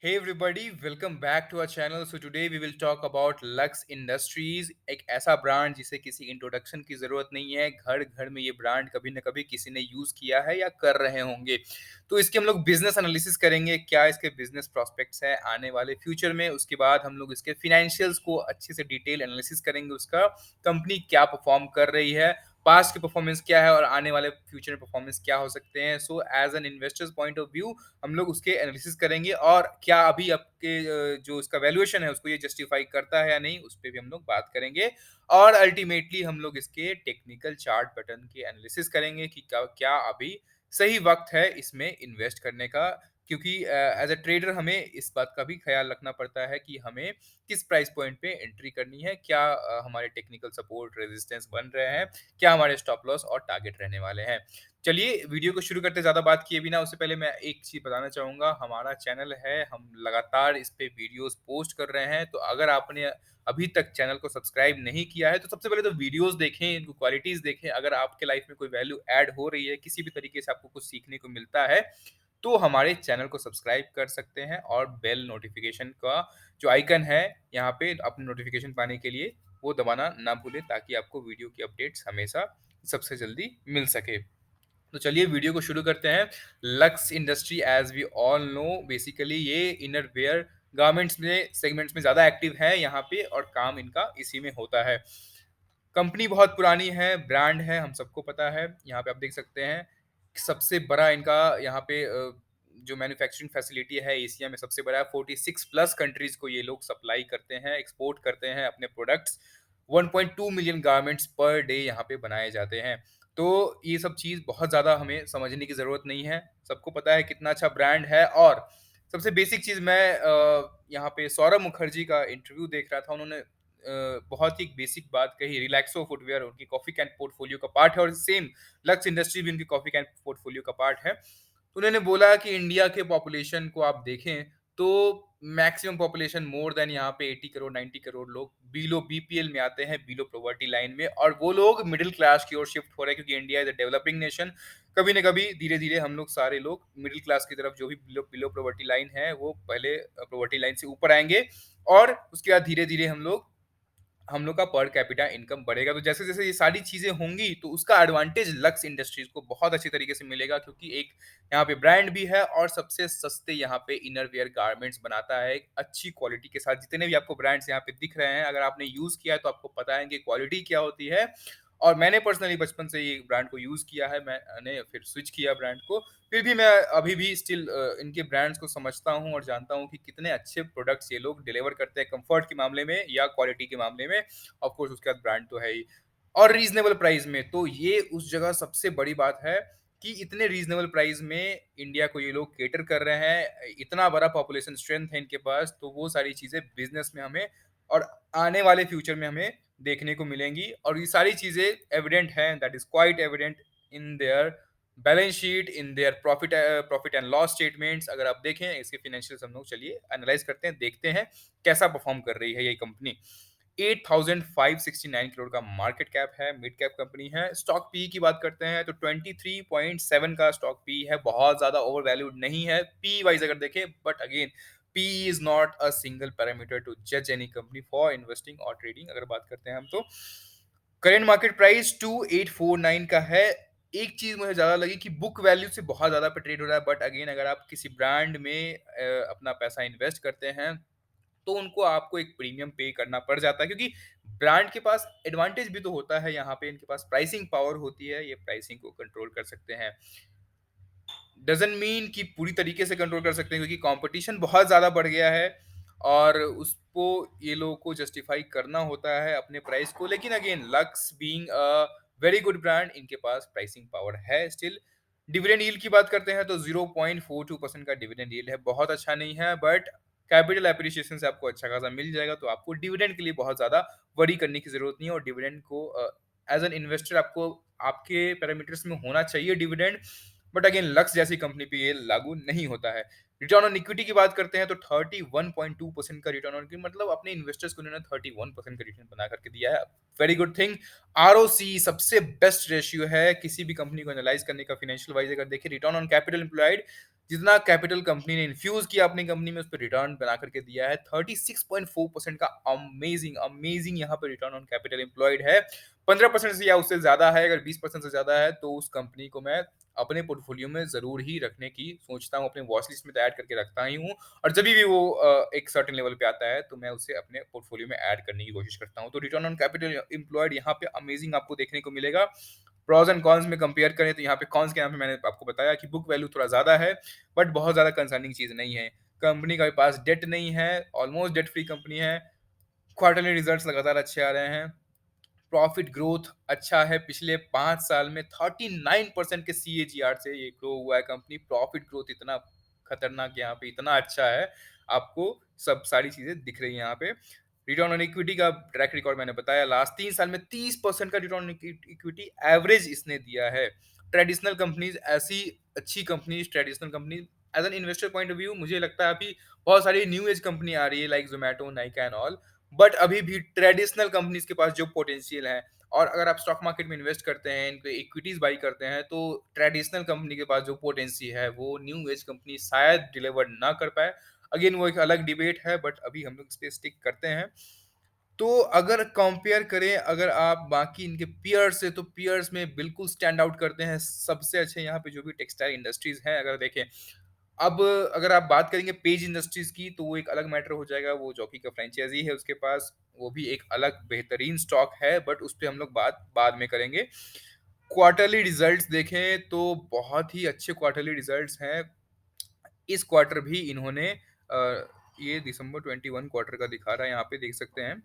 Hey everybody, welcome back to our channel. So today we will talk about Lux Industries, एक ऐसा brand जिसे किसी introduction की ज़रूरत नहीं है। घर घर में ये ब्रांड कभी न कभी किसी ने यूज़ किया है या कर रहे होंगे। तो इसके हम लोग बिजनेस एनालिसिस करेंगे, क्या इसके बिजनेस प्रॉस्पेक्ट्स हैं आने वाले फ्यूचर में। उसके बाद हम लोग इसके फिनेंशियल्स को अच्छे से डिटेल एनालिसिस करेंगे, उसका कंपनी क्या परफॉर्म कर रही है, पास्ट की परफॉर्मेंस क्या है और आने वाले फ्यूचर में परफॉर्मेंस क्या हो सकते हैं। So as an investors point of view हम लोग उसके एनालिसिस करेंगे और क्या अभी आपके जो इसका वैल्यूएशन है उसको ये जस्टिफाई करता है या नहीं, उस पे भी हम लोग बात करेंगे। और अल्टीमेटली हम लोग इसके टेक्निकल चार्ट पैटर्न की एनालिसिस करेंगे कि क्या क्या अभी सही वक्त है इसमें इन्वेस्ट करने का, क्योंकि एज अ ट्रेडर हमें इस बात का भी ख्याल रखना पड़ता है कि हमें किस प्राइस पॉइंट पे एंट्री करनी है, क्या हमारे टेक्निकल सपोर्ट रेजिस्टेंस बन रहे हैं, क्या हमारे स्टॉप लॉस और टारगेट रहने वाले हैं। चलिए वीडियो को शुरू करते ज़्यादा बात किए बिना उससे पहले मैं एक चीज़ बताना चाहूँगा, हमारा चैनल है, हम लगातार इस पे वीडियोज़ पोस्ट कर रहे हैं, तो अगर आपने अभी तक चैनल को सब्सक्राइब नहीं किया है, तो सबसे पहले तो वीडियोज़ देखें, इनको क्वालिटीज़ देखें। अगर आपके लाइफ में कोई वैल्यू ऐड हो रही है, किसी भी तरीके से आपको कुछ सीखने को मिलता है, तो हमारे चैनल को सब्सक्राइब कर सकते हैं और बेल नोटिफ़िकेशन का जो आइकन है, यहाँ पे अपनी नोटिफ़िकेशन पाने के लिए वो दबाना ना भूलें, ताकि आपको वीडियो की अपडेट्स हमेशा सबसे जल्दी मिल सके। तो चलिए वीडियो को शुरू करते हैं। Lux industry as we all know basically ये इनर वियर गारमेंट्स में सेगमेंट्स में ज़्यादा एक्टिव है यहाँ पे और काम इनका इसी में होता है। कंपनी बहुत पुरानी है, ब्रांड है, हम सबको पता है। यहाँ पे आप देख सकते हैं, सबसे बड़ा इनका यहाँ पे जो मैन्युफैक्चरिंग फैसिलिटी है एशिया में सबसे बड़ा है। 46 प्लस कंट्रीज़ को ये लोग सप्लाई करते हैं, एक्सपोर्ट करते हैं अपने products. 1.2 million garments per day यहाँ पे बनाए जाते हैं। तो ये सब चीज़ बहुत ज़्यादा हमें समझने की ज़रूरत नहीं है। सबको पता है कितना अच्छा ब्रांड है। और सबसे बेसिक चीज़ मैं यहाँ पे सौरभ मुखर्जी का इंटरव्यू देख रहा था। उन्होंने बहुत ही बेसिक बात कही। रिलैक्सो फुटवियर उनकी कॉफ़ी कैन पोर्टफोलियो का पार्ट है और सेम लक्स इंडस्ट्री भी उनकी कॉफ़ी कैन पोर्टफोलियो का पार्ट है। तो उन्होंने बोला कि इंडिया के पॉपुलेशन को आप देखें तो मैक्सिमम पॉपुलेशन मोर देन यहाँ पे 80 करोड़ 90 करोड़ लोग बिलो बीपीएल में आते हैं, बिलो पॉवर्टी लाइन में, और वो लोग मिडिल क्लास की ओर शिफ्ट हो रहे हैं क्योंकि India is a developing nation. कभी ना कभी धीरे धीरे हम लोग सारे लोग मिडिल क्लास की तरफ, जो भी बिलो बिलो पॉवर्टी लाइन है वो पहले पॉवर्टी लाइन से ऊपर आएंगे और उसके बाद धीरे धीरे हम लोग का पर कैपिटा इनकम बढ़ेगा। तो जैसे-जैसे ये सारी चीज़ें होंगी, तो उसका एडवांटेज लक्स इंडस्ट्रीज़ को बहुत अच्छी तरीके से मिलेगा, क्योंकि एक यहाँ पे ब्रांड भी है और सबसे सस्ते यहाँ पे इनर वियर गारमेंट्स बनाता है, एक अच्छी क्वालिटी के साथ। जितने भी आपको ब्रांड्स यहाँ पे दिख रहे हैं, अगर आपने यूज़ किया है, तो आपको पता है कि क्वालिटी क्या होती है। और मैंने पर्सनली बचपन से ये ब्रांड को यूज़ किया है, मैंने फिर स्विच किया ब्रांड को। फिर भी मैं अभी भी स्टिल इनके ब्रांड्स को समझता हूँ और जानता हूँ कि कितने अच्छे प्रोडक्ट्स ये लोग डिलीवर करते हैं कंफर्ट के मामले में या क्वालिटी के मामले में। ऑफ कोर्स उसके बाद ब्रांड तो है ही, और रीजनेबल प्राइस में। तो ये उस जगह सबसे बड़ी बात है कि इतने रीजनेबल प्राइस में इंडिया को ये लोग केटर कर रहे हैं। इतना बड़ा पॉपुलेशन स्ट्रेंथ है इनके पास, तो वो सारी चीज़ें बिज़नेस में हमें और आने वाले फ्यूचर में हमें देखने को मिलेंगी। और ये सारी चीज़ें एविडेंट हैं, that is quite evident in their balance sheet, in their profit and loss statements. अगर आप देखें इसके फाइनेंशियल्स, हम लोग चलिए एनालाइज़ करते हैं, देखते हैं कैसा परफ़ॉर्म कर रही है ये कंपनी। 8,569 करोड़ का मार्केट कैप है, मिड कैप कंपनी है। स्टॉक पी की बात करते हैं तो 23.7 का स्टॉक पी है, बहुत ज़्यादा ओवर वैल्यूड नहीं है पी वाइज़ अगर देखें, but again P is not a single parameter to जज एनी कंपनी फॉर इन्वेस्टिंग और ट्रेडिंग। अगर बात करते हैं हम, तो करंट मार्केट प्राइस 2849 का है। एक चीज़ मुझे ज़्यादा लगी कि बुक वैल्यू से बहुत ज़्यादा पे ट्रेड हो रहा है, बट अगेन अगर आप किसी ब्रांड में अपना पैसा इन्वेस्ट करते हैं, तो उनको आपको एक प्रीमियम पे करना पड़ जाता है, क्योंकि ब्रांड के पास एडवांटेज भी तो होता है। यहाँ पे इनके पास प्राइसिंग पावर होती है, ये प्राइसिंग को कंट्रोल कर सकते हैं। डज़न्ट मीन कि पूरी तरीके से कंट्रोल कर सकते हैं, क्योंकि कंपटीशन बहुत ज़्यादा बढ़ गया है और उसको ये लोगों को जस्टिफाई करना होता है अपने प्राइस को। लेकिन again lux being a very good brand, इनके पास प्राइसिंग पावर है स्टिल। डिविडेंड यील्ड की बात करते हैं तो 0.42% का डिविडेंड यील्ड है, बहुत अच्छा नहीं है, बट कैपिटल एप्रिसिएशन से आपको अच्छा खासा मिल जाएगा, तो आपको डिविडेंड के लिए बहुत ज़्यादा वरी करने की ज़रूरत नहीं है। और डिविडेंड को एज़ एन इन्वेस्टर आपको आपके पैरामीटर्स में होना चाहिए डिविडेंड, बट अगेन लक्स जैसी कंपनी पे ये लागू नहीं होता है। रिटर्न ऑन इक्विटी की बात करते हैं तो 31.2% का रिटर्न ऑन इक्विटी, मतलब अपने इन्वेस्टर्स को उन्होंने 31% का रिटर्न बना करके दिया है। Very good thing. आरओसी सबसे बेस्ट रेशियो है किसी भी कंपनी को एनालाइज करने का फाइनेंशियल वाइज। अगर देखिए रिटर्न ऑन कैपिटल एम्प्लॉयड जितना कैपिटल कंपनी ने इन्फ्यूज़ किया अपनी कंपनी में, उस पे रिटर्न बना कर के दिया है 36.4% का अमेज़िंग, अमेज़िंग यहाँ पे रिटर्न ऑन कैपिटल एम्प्लॉयड है। 15% से या उससे ज़्यादा है, अगर 20% से ज़्यादा है, तो उस कंपनी को मैं अपने पोर्टफोलियो में ज़रूर ही रखने की सोचता हूँ, अपने वॉच लिस्ट में तो ऐड करके रखता ही हूँ और जभी भी वो एक सर्टेन लेवल पे आता है, तो मैं उसे अपने पोर्टफोलियो में ऐड करने की कोशिश करता हूँ। तो रिटर्न ऑन कैपिटल एम्प्लॉयड यहाँ पे अमेज़िंग आपको देखने को मिलेगा। प्रोस एंड कॉन्स में कंपेयर करें तो यहाँ पे कॉन्स के यहाँ पे मैंने आपको बताया कि बुक वैल्यू थोड़ा ज़्यादा है, बट बहुत ज़्यादा कंसर्निंग चीज़ नहीं है। कंपनी के पास डेट नहीं है, ऑलमोस्ट डेट फ्री कंपनी है, क्वार्टरली रिजल्ट्स लगातार अच्छे आ रहे हैं, प्रॉफिट ग्रोथ अच्छा है, पिछले 5 साल में 39% के सीएजीआर से ये ग्रो हुआ है कंपनी, प्रॉफिट ग्रोथ इतना खतरनाक यहाँ पे इतना अच्छा है, आपको सब सारी चीज़ें दिख रही हैं यहाँ पे। रिटर्न ऑन इक्विटी का ट्रैक रिकॉर्ड मैंने बताया, लास्ट 3 साल में 30% का रिटर्न ऑन इक्विटी एवरेज इसने दिया है। ट्रेडिशनल कंपनीज़ ऐसी अच्छी companies, traditional companies as an investor point of view मुझे लगता है अभी बहुत सारी न्यू एज कंपनी आ रही है like Zomato, Nykaa and all, but अभी भी ट्रेडिशनल कंपनीज़ के पास जो पोटेंशियल है और अगर आप स्टॉक मार्केट में इन्वेस्ट करते हैं, इनके इक्विटीज़ बाय करते हैं, तो ट्रेडिशनल कंपनी के पास जो पोटेंसी है, वो न्यू एज कंपनी शायद डिलीवर ना कर पाए। अगेन वो एक अलग डिबेट है, बट अभी हम लोग इस पे स्टिक करते हैं। तो अगर कंपेयर करें अगर आप बाकी इनके पीयर्स से, तो पीयर्स में बिल्कुल स्टैंड आउट करते हैं। सबसे अच्छे यहाँ पे जो भी टेक्सटाइल इंडस्ट्रीज़ हैं, अगर देखें अब अगर आप बात करेंगे पेज इंडस्ट्रीज़ की, तो वो एक अलग मैटर हो जाएगा, वो जॉकी का फ्रैंचाइज़ी है उसके पास, वो भी एक अलग बेहतरीन स्टॉक है, बट उस पे हम लोग बात बाद में करेंगे। क्वार्टरली रिज़ल्ट्स देखें तो बहुत ही अच्छे क्वार्टरली रिज़ल्ट्स हैं। इस क्वार्टर भी इन्होंने ये दिसंबर 21 क्वार्टर का दिखा रहा है, यहाँ पे देख सकते हैं।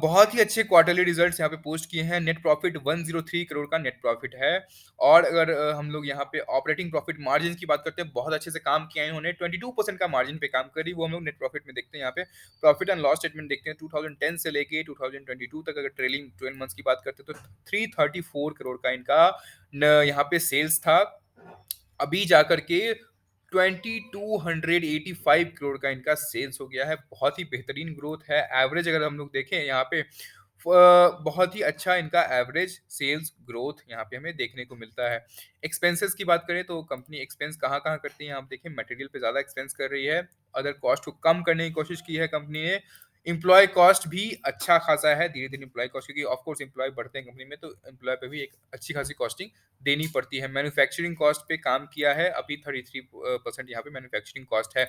बहुत ही अच्छे क्वार्टरली रिजल्ट्स यहाँ पे पोस्ट किए हैं। नेट प्रॉफिट 103 करोड़ का नेट प्रॉफिट है और अगर हम लोग यहाँ पे ऑपरेटिंग प्रॉफिट मार्जिन की बात करते हैं, बहुत अच्छे से काम किया है इन्होंने। 22% का मार्जिन पे काम करी, वो हम लोग नेट प्रॉफिट में देखते हैं यहाँ पे। प्रॉफिट एंड लॉस स्टेटमेंट देखते हैं 2010 से लेके 2022 तक, अगर ट्रेलिंग 12 मंथ्स की बात करते हैं तो 334 करोड़ का इनका यहाँ पे सेल्स था। अभी जाकर के 2285 करोड़ का इनका सेल्स हो गया है। बहुत ही बेहतरीन ग्रोथ है। एवरेज अगर हम लोग देखें यहाँ पे बहुत ही अच्छा इनका एवरेज सेल्स ग्रोथ यहाँ पे हमें देखने को मिलता है। एक्सपेंसेस की बात करें तो कंपनी एक्सपेंस कहाँ-कहाँ करती है, आप देखें मटेरियल पे ज़्यादा एक्सपेंस कर रही है। अदर कॉस्ट को कम करने की कोशिश की है कंपनी ने। एम्प्लॉयी कॉस्ट भी अच्छा खासा है, धीरे-धीरे एम्प्लॉयी कॉस्ट, क्योंकि ऑफ कोर्स एम्प्लॉयी बढ़ते हैं कंपनी में, तो एम्प्लॉयी पे भी एक अच्छी खासी कॉस्टिंग देनी पड़ती है। मैन्युफैक्चरिंग कॉस्ट पे काम किया है, अभी 33% यहाँ पे मैन्युफैक्चरिंग कॉस्ट है।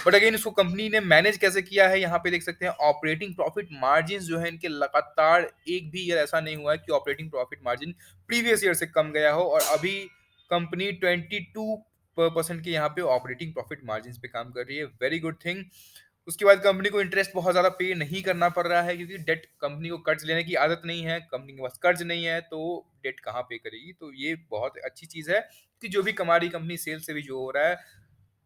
बट अगेन इसको कंपनी ने मैनेज कैसे किया है, यहाँ पे देख सकते हैं ऑपरेटिंग प्रॉफिट मार्जिन्स जो है इनके लगातार एक भी ईयर ऐसा नहीं हुआ है कि operating profit margin previous year से कम गया हो और अभी कंपनी 22% के यहाँ पे ऑपरेटिंग प्रॉफिट मार्जिन्स पे काम कर रही है। Very good thing. उसके बाद कंपनी को इंटरेस्ट बहुत ज़्यादा पे नहीं करना पड़ रहा है, क्योंकि डेट कंपनी को कर्ज लेने की आदत नहीं है, कंपनी के पास कर्ज नहीं है, तो डेट कहाँ पे करेगी? तो ये बहुत अच्छी चीज़ है कि जो भी कमा रही कंपनी सेल से भी जो हो रहा है,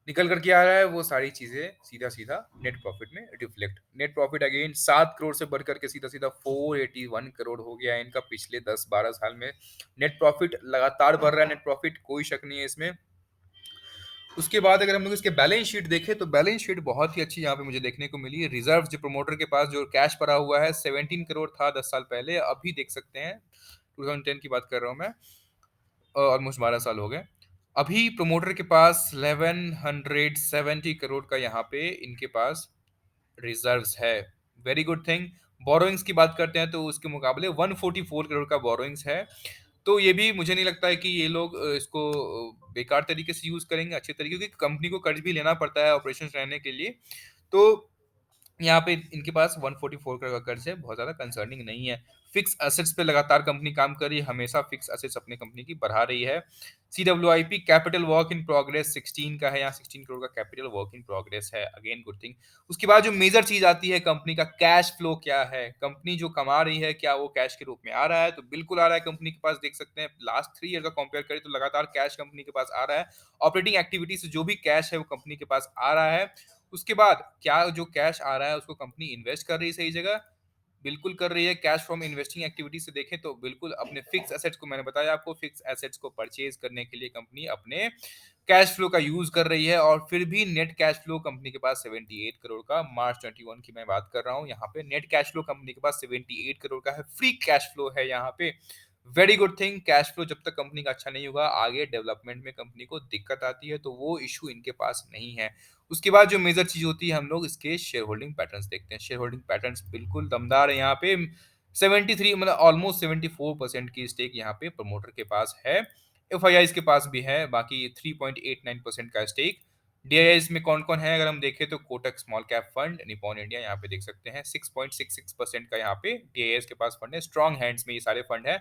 निकल कर के आ रहा है, वो सारी चीज़ें सीधा-सीधा नेट प्रॉफिट में reflect. Net profit again 7 crore से बढ़ कर के सीधा-सीधा 481 करोड़ हो गया है इनका पिछले 10-12 साल में। नेट प्रॉफिट लगातार बढ़ रहा है, नेट प्रॉफिट कोई शक नहीं है इसमें। उसके बाद अगर हम लोग इसके बैलेंस शीट देखें तो बैलेंस शीट बहुत ही अच्छी यहाँ पे मुझे देखने को मिली है। रिजर्व जो प्रमोटर के पास जो कैश पड़ा हुआ है 17 करोड़ था 10 साल पहले, अभी देख सकते हैं 2010 की बात कर रहा हूँ मैं, ऑलमोस्ट 12 साल हो गए। अभी प्रमोटर के पास 1170 करोड़ का यहाँ पे इनके पास रिजर्व्स है। Very good thing. बोरोइंग्स की बात करते हैं तो उसके मुकाबले 144 करोड़ का बोरोइंग्स है। तो ये भी मुझे नहीं लगता है कि ये लोग इसको बेकार तरीके से यूज़ करेंगे, अच्छे तरीके, क्योंकि कंपनी को कर्ज भी लेना पड़ता है ऑपरेशंस रहने के लिए। तो यहाँ पे इनके पास 144 करोड़ का कर्ज है, बहुत ज़्यादा कंसर्निंग नहीं है। फिक्स एसेट्स पे लगातार कंपनी काम कर रही है, हमेशा फिक्स एसेट्स अपनी कंपनी की बढ़ा रही है। सीडब्ल्यूआईपी कैपिटल वर्क इन प्रोग्रेस 16 का है, यहाँ 16 करोड़ का कैपिटल वर्क इन प्रोग्रेस है, अगेन गुड थिंग। उसके बाद जो मेजर चीज़ आती है कंपनी का कैश फ्लो क्या है, कंपनी जो कमा रही है क्या वो कैश के रूप में आ रहा है? तो बिल्कुल आ रहा है कंपनी के पास, देख सकते हैं लास्ट 3 ईयर का कंपेयर करें तो लगातार कैश कंपनी के पास आ रहा है। ऑपरेटिंग एक्टिविटी से जो भी कैश है वो कंपनी के पास आ रहा है। उसके बाद क्या जो कैश आ रहा है उसको कंपनी इन्वेस्ट कर रही है सही जगह? बिल्कुल कर रही है। कैश फ्रॉम इन्वेस्टिंग एक्टिविटी से देखें तो बिल्कुल अपने फिक्स एसेट्स को, मैंने बताया आपको, फिक्स एसेट्स को परचेज़ करने के लिए कंपनी अपने कैश फ्लो का यूज़ कर रही है और फिर भी नेट कैश फ्लो कंपनी के पास 78 करोड़ का, मार्च 21 की मैं बात कर रहा हूँ। यहाँ पे नेट कैश फ्लो कंपनी के पास 78 करोड़ का है। फ्री कैश फ्लो है यहाँ पे very good thing, cash flow जब तक कंपनी का अच्छा नहीं होगा, आगे डेवलपमेंट में कंपनी को दिक्कत आती है, तो वो इश्यू इनके पास नहीं है। उसके बाद जो मेजर चीज़ होती है, हम लोग इसके शेयर होल्डिंग पैटर्न्स देखते हैं। शेयर होल्डिंग पैटर्न्स बिल्कुल दमदार है यहाँ पे। 73 मतलब ऑलमोस्ट 74% की स्टेक यहाँ पे प्रमोटर के पास है। एफआईआईज़ के पास भी है, बाकी 3.89% का स्टेक। डीआईआईज़ में कौन-कौन है अगर हम देखें तो Kotak small cap fund, Nippon India यहाँ पे देख सकते हैं। 6.66% का यहाँ पे डीआईआईज़ के पास फंड है। स्ट्रॉन्ग हैंड्स में ये सारे फंड हैं।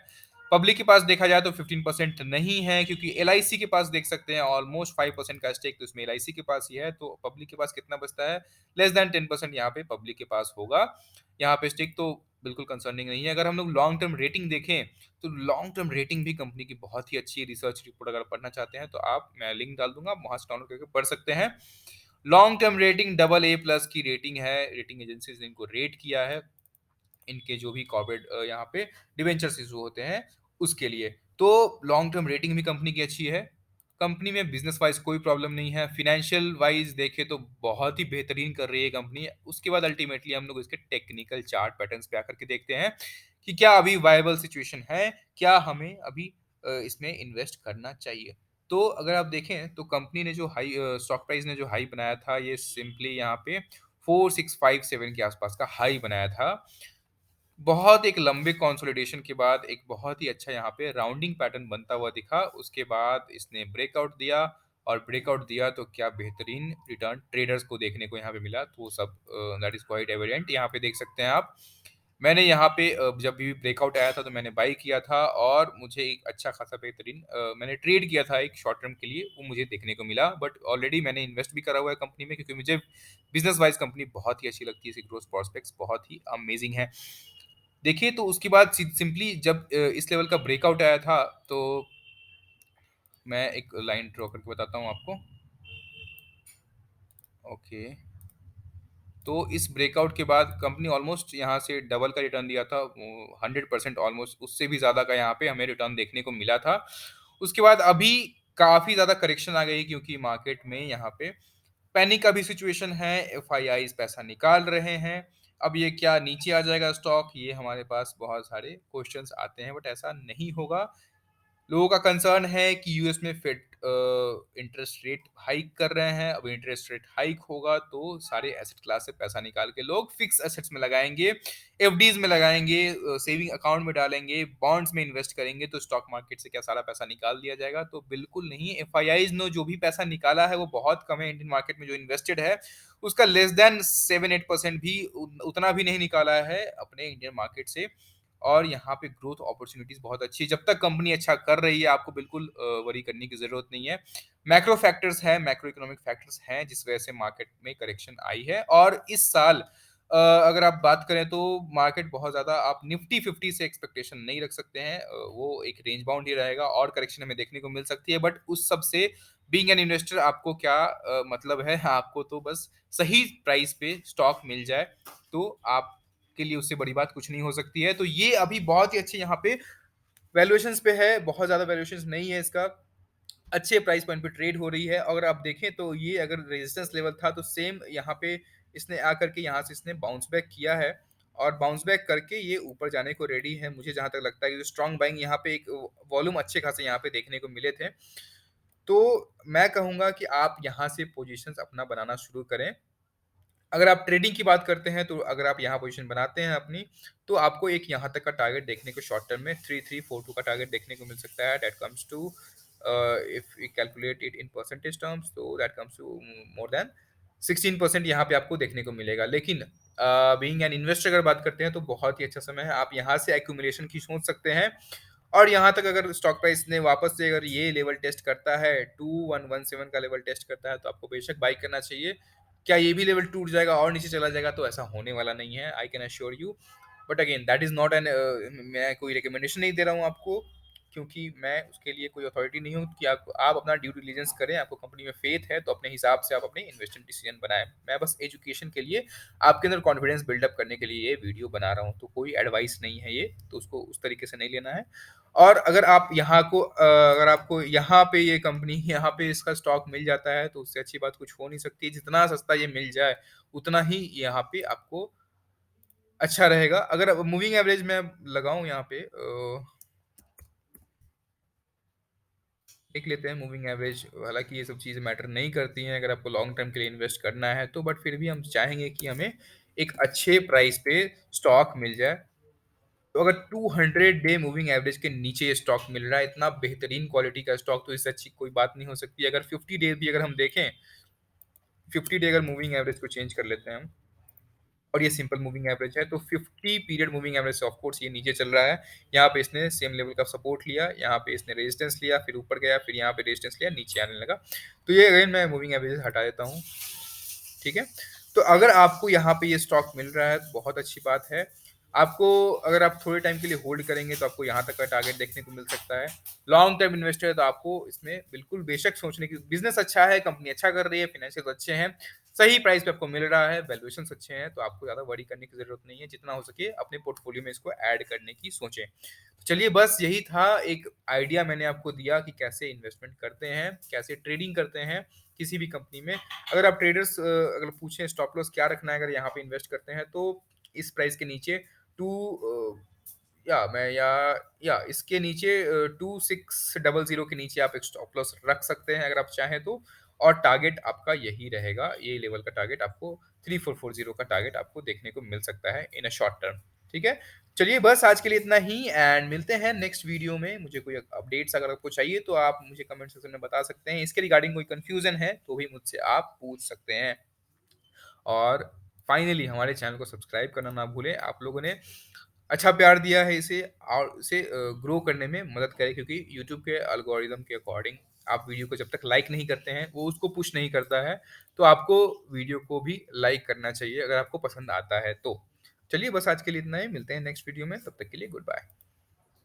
पब्लिक के पास देखा जाए तो 15% नहीं है, क्योंकि एलआईसी के पास देख सकते हैं ऑलमोस्ट 5% का स्टेक तो इसमें एलआईसी के पास ही है, तो पब्लिक के पास कितना बचता है? लेस देन 10% यहाँ पे पब्लिक के पास होगा। यहाँ पे स्टेक तो बिल्कुल कंसर्निंग नहीं है। अगर हम लोग लॉन्ग टर्म रेटिंग देखें, तो लॉन्ग टर्म रेटिंग भी कंपनी की बहुत ही अच्छी है। रिसर्च रिपोर्ट अगर पढ़ना चाहते हैं तो आप मैं लिंक डाल दूँगा, आप वहाँ से डाउनलोड करके पढ़ सकते हैं। Long term rating double A plus की रेटिंग है, रेटिंग एजेंसीज़ ने इनको रेट किया है। इनके जो भी कॉर्पोरेट यहाँ पे डिबेंचर्स इश्यू होते हैं, उसके लिए। तो लॉन्ग टर्म रेटिंग भी कंपनी की अच्छी है। कंपनी में बिज़नेस वाइज़ कोई प्रॉब्लम नहीं है। फ़ाइनेंशियल वाइज़ देखें तो बहुत ही बेहतरीन कर रही है कंपनी। उसके बाद अल्टीमेटली हम लोग इसके टेक्निकल चार्ट पैटर्न्स पे आकर के देखते हैं कि क्या अभी वायबल सिचुएशन है? क्या हमें अभी इसमें इन्वेस्ट करना चाहिए? तो अगर आप देखें तो कंपनी ने जो स्टॉक प्राइस ने जो हाई बनाया था, ये सिंपली यहाँ पे 4657 के आसपास का हाई बनाया था। बहुत एक लंबे कंसोलिडेशन के बाद एक बहुत ही अच्छा यहाँ पे राउंडिंग पैटर्न बनता हुआ दिखा। उसके बाद इसने ब्रेकआउट दिया, और ब्रेकआउट दिया तो क्या बेहतरीन रिटर्न ट्रेडर्स को देखने को यहाँ पे मिला। तो वो सब दैट इज़ क्वाइट एविडेंट, यहाँ पे देख सकते हैं आप। मैंने यहाँ पे जब भी ब्रेकआउट आया था तो मैंने बाय किया था, और मुझे एक अच्छा खासा बेहतरीन मैंने ट्रेड किया था एक शॉर्ट टर्म के लिए, वो मुझे देखने को मिला। बट ऑलरेडी मैंने इन्वेस्ट भी करा हुआ है कंपनी में, क्योंकि मुझे बिज़नेस वाइज़ कंपनी बहुत ही अच्छी लगती है, इसकी ग्रोथ प्रॉस्पेक्ट्स बहुत ही अमेज़िंग हैं। देखिए, तो उसके बाद सिंपली जब इस लेवल का ब्रेकआउट आया था, तो मैं एक लाइन ड्रॉ करके बताता हूँ आपको। ओके, तो इस ब्रेकआउट के बाद कंपनी ऑलमोस्ट यहाँ से डबल का रिटर्न दिया था, 100% ऑलमोस्ट उससे भी ज़्यादा का यहाँ पे हमें रिटर्न देखने को मिला था। उसके बाद अभी काफ़ी ज़्यादा करेक्शन आ गई, क्योंकि मार्केट में यहाँ पे पैनिक का भी सिचुएशन है, एफआईआईज़ पैसा निकाल रहे हैं। अब ये क्या नीचे आ जाएगा स्टॉक? ये हमारे पास बहुत सारे क्वेश्चंस आते हैं, बट ऐसा नहीं होगा। लोगों का कंसर्न है कि यूएस में फेड इंटरेस्ट रेट हाइक कर रहे हैं। अब इंटरेस्ट रेट हाइक होगा तो सारे एसेट क्लास से पैसा निकाल के लोग फिक्स एसेट्स में लगाएंगे, एफडीज में लगाएंगे, सेविंग अकाउंट में डालेंगे, बॉन्ड्स में इन्वेस्ट करेंगे। तो स्टॉक मार्केट से क्या सारा पैसा निकाल दिया जाएगा? तो बिल्कुल नहीं। एफआईआईज ने जो भी पैसा निकाला है वो बहुत कम है। इंडियन मार्केट में जो इन्वेस्टेड है उसका लेस देन 7-8% भी उतना भी नहीं निकाला है अपने इंडियन मार्केट से। और यहाँ पे ग्रोथ अपॉर्चुनिटीज़ बहुत अच्छी है। जब तक कंपनी अच्छा कर रही है, आपको बिल्कुल वरी करने की ज़रूरत नहीं है। मैक्रो फैक्टर्स हैं, मैक्रो इकोनॉमिक फैक्टर्स हैं, जिस वजह से मार्केट में करेक्शन आई है। और इस साल अगर आप बात करें तो मार्केट बहुत ज़्यादा आप निफ्टी 50 से एक्सपेक्टेशन नहीं रख सकते हैं। वो एक रेंज बाउंड ही रहेगा, और करेक्शन हमें देखने को मिल सकती है। बट उस सब से बीइंग एन इन्वेस्टर आपको क्या मतलब है? आपको तो बस सही प्राइस पे स्टॉक मिल जाए, तो आप के लिए उससे बड़ी बात कुछ नहीं हो सकती है। तो ये अभी बहुत ही अच्छे यहाँ पे वैल्यूएशंस पे है, बहुत ज़्यादा वैल्यूएशंस नहीं है इसका। अच्छे प्राइस पॉइंट पे ट्रेड हो रही है। अगर आप देखें तो ये अगर रेजिस्टेंस लेवल था, तो सेम यहाँ पे इसने आकर के यहाँ से इसने बाउंस बैक किया है, और बाउंस बैक करके ये ऊपर जाने को रेडी है। मुझे जहाँ तक लगता है कि स्ट्रॉन्ग बाइंग यहाँ पे एक वॉल्यूम अच्छे खासे यहाँ पे देखने को मिले थे। तो मैं कहूँगा कि आप यहाँ से पोजीशंस अपना बनाना शुरू करें। अगर आप ट्रेडिंग की बात करते हैं, तो अगर आप यहाँ पोजीशन बनाते हैं अपनी, तो आपको एक यहाँ तक का टारगेट देखने को शॉर्ट टर्म में 3342 का टारगेट देखने को मिल सकता है। That comes to if we calculate it in percentage terms, तो that comes to more than 16% यहाँ पे आपको देखने को मिलेगा। लेकिन बीइंग एन इन्वेस्टर अगर बात करते हैं तो बहुत ही अच्छा समय है। आप यहाँ से एक्यूमुलेशन की सोच सकते हैं, और यहाँ तक अगर स्टॉक प्राइस ने वापस से अगर ये लेवल टेस्ट करता है, 2117 का लेवल टेस्ट करता है, तो आपको बेशक बाई करना चाहिए। क्या ये भी लेवल टूट जाएगा और नीचे चला जाएगा? तो ऐसा होने वाला नहीं है, I can assure you. But again that is not an मैं कोई रिकमेंडेशन नहीं दे रहा हूँ आपको, क्योंकि मैं उसके लिए कोई अथॉरिटी नहीं हूँ कि आप अपना ड्यू डिलिजेंस करें। आपको कंपनी में फेथ है तो अपने हिसाब से आप अपने इन्वेस्टमेंट डिसीजन बनाएँ। मैं बस एजुकेशन के लिए, आपके अंदर कॉन्फिडेंस बिल्डअप करने के लिए ये वीडियो बना रहा हूँ। तो कोई एडवाइस नहीं है ये, तो उसको उस तरीके से नहीं लेना है। और अगर आप अगर आपको यहाँ पे ये कंपनी यहाँ पे इसका स्टॉक मिल जाता है, तो उससे अच्छी बात कुछ हो नहीं सकती। जितना सस्ता ये मिल जाए, उतना ही यहाँ पे आपको अच्छा रहेगा। अगर मूविंग एवरेज मैं लगाऊँ यहाँ पे देख लेते हैं मूविंग एवरेज। हालाँकि ये सब चीज़ें मैटर नहीं करती हैं अगर आपको लॉन्ग टर्म के लिए इन्वेस्ट करना है तो, बट फिर भी हम चाहेंगे कि हमें एक अच्छे प्राइस पे स्टॉक मिल जाए। तो अगर 200 डे मूविंग एवरेज के नीचे ये स्टॉक मिल रहा है, इतना बेहतरीन क्वालिटी का स्टॉक, तो इससे अच्छी कोई बात नहीं हो सकती। अगर 50 डे भी अगर हम देखें, 50 डे अगर मूविंग एवरेज को चेंज कर लेते हैं हम, और ये सिंपल मूविंग एवरेज है, तो 50 पीरियड मूविंग एवरेज से ऑफ कोर्स ये नीचे चल रहा है। यहाँ पे इसने सेम लेवल का सपोर्ट लिया, यहाँ पे इसने रेजिस्टेंस लिया, फिर ऊपर गया, फिर यहाँ पे रेजिस्टेंस लिया, नीचे आने लगा। तो ये अगेन मैं मूविंग एवरेज हटा देता हूँ। ठीक है? तो अगर आपको यहाँ पे ये स्टॉक मिल रहा है, तो बहुत अच्छी बात है। आपको, अगर आप थोड़े टाइम के लिए होल्ड करेंगे, तो आपको यहाँ तक का टारगेट देखने को मिल सकता है। लॉन्ग टर्म इन्वेस्टर है, तो आपको इसमें बिल्कुल बेशक सोचने की, बिज़नेस अच्छा है, कंपनी अच्छा कर रही है, फाइनेंशियल अच्छे हैं, सही प्राइस पे आपको मिल रहा है, वैल्यूएशंस अच्छे हैं, तो आपको ज़्यादा वरी करने की ज़रूरत नहीं है। जितना हो सके अपने पोर्टफोलियो में इसको ऐड करने की सोचें। तो चलिए, बस यही था, एक आइडिया मैंने आपको दिया कि कैसे इन्वेस्टमेंट करते हैं, कैसे ट्रेडिंग करते हैं किसी भी कंपनी में। अगर आप ट्रेडर्स अगर पूछें स्टॉप लॉस क्या रखना है अगर यहाँ पे इन्वेस्ट करते हैं, तो इस प्राइस के नीचे टू या इसके नीचे 2600 के नीचे आप एक स्टॉप लॉस रख सकते हैं अगर आप चाहें तो। और टारगेट आपका यही रहेगा, ये लेवल का टारगेट आपको 3440 का टारगेट आपको देखने को मिल सकता है इन अ शॉर्ट टर्म। ठीक है? चलिए, बस आज के लिए इतना ही, एंड मिलते हैं नेक्स्ट वीडियो में। मुझे कोई अपडेट्स अगर आपको चाहिए तो आप मुझे कमेंट सेक्शन में बता सकते हैं। इसके रिगार्डिंग कोई कन्फ्यूज़न है तो भी मुझसे आप पूछ सकते हैं। और फाइनली हमारे चैनल को सब्सक्राइब करना ना भूलें। आप लोगों ने अच्छा प्यार दिया है इसे, और इसे ग्रो करने में मदद करें, क्योंकि यूट्यूब के एल्गोरिदम के अकॉर्डिंग आप वीडियो को जब तक लाइक नहीं करते हैं, वो उसको पुश नहीं करता है। तो आपको वीडियो को भी लाइक करना चाहिए अगर आपको पसंद आता है तो। चलिए, बस आज के लिए इतना ही, मिलते हैं नेक्स्ट वीडियो में, तब तक के लिए गुड बाय।